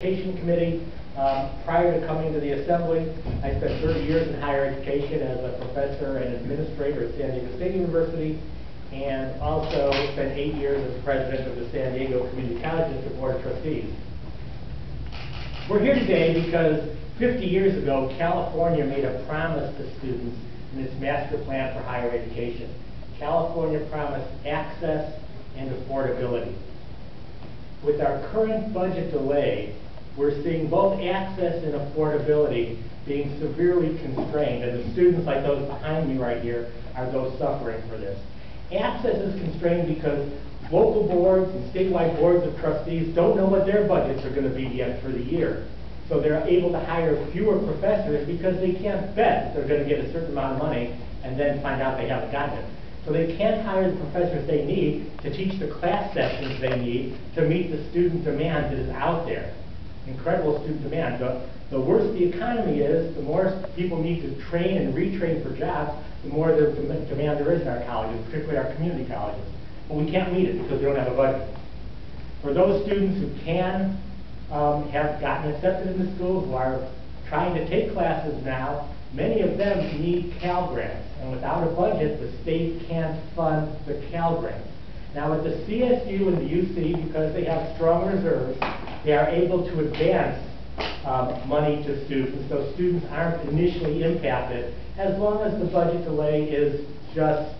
Education Committee. Prior to coming to the Assembly, I spent 30 years in higher education as a professor and administrator at San Diego State University, and also spent 8 years as president of the San Diego Community College District Board of Trustees. We're here today because 50 years ago, California made a promise to students in its master plan for higher education. California promised access and affordability. With our current budget delay, we're seeing both access and affordability being severely constrained, and the students like those behind me right here are those suffering for this. Access is constrained because local boards and statewide boards of trustees don't know what their budgets are going to be yet for the year. So they're able to hire fewer professors because they can't bet they're going to get a certain amount of money and then find out they haven't gotten it. So they can't hire the professors they need to teach the class sessions they need to meet the student demand that is out there. Incredible student demand. The worse the economy is, the more people need to train and retrain for jobs, the more demand there is in our colleges, particularly our community colleges. But we can't meet it because we don't have a budget. For those students who can have gotten accepted in the school, who are trying to take classes now, many of them need Cal grants. And without a budget, the state can't fund the Cal grants. Now at the CSU and the UC, because they have strong reserves, they are able to advance money to students, so students aren't initially impacted as long as the budget delay is just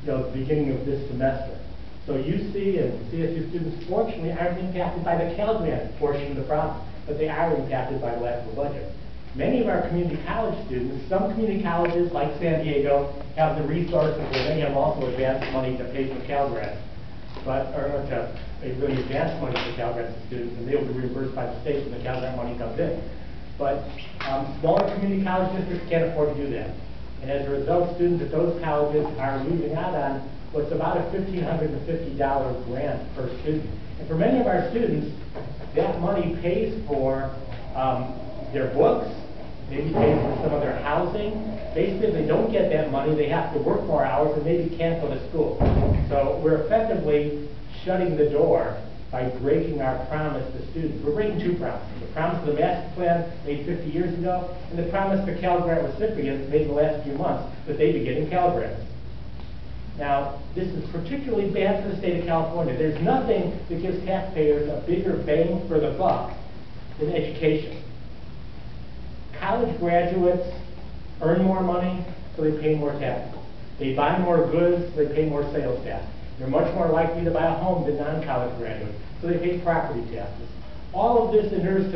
the beginning of this semester. So UC and CSU students fortunately aren't impacted by the Cal grant portion of the problem, but they are impacted by the lack of a budget. Many of our community college students, some community colleges like San Diego have the resources where they have also advanced money to pay for Cal grants, they really advance money for Cal grants to students, and they will be reimbursed by the state when the Cal grant money comes in. But smaller community college districts can't afford to do that. And as a result, students at those colleges are losing out on what's about a $1,550 grant per student. And for many of our students, that money pays for their books, maybe pays for some of their housing. Basically, if they don't get that money, they have to work more hours and maybe can't go to school. So we're effectively shutting the door by breaking our promise to students. We're breaking two promises. The promise of the master plan made 50 years ago, and the promise to Cal grant recipients made in the last few months that they'd be getting Cal grants. Now, this is particularly bad for the state of California. There's nothing that gives taxpayers a bigger bang for the buck than education. College graduates earn more money, so they pay more taxes. They buy more goods, so they pay more sales tax. They're much more likely to buy a home than non-college graduates, so they pay property taxes. All of this inures to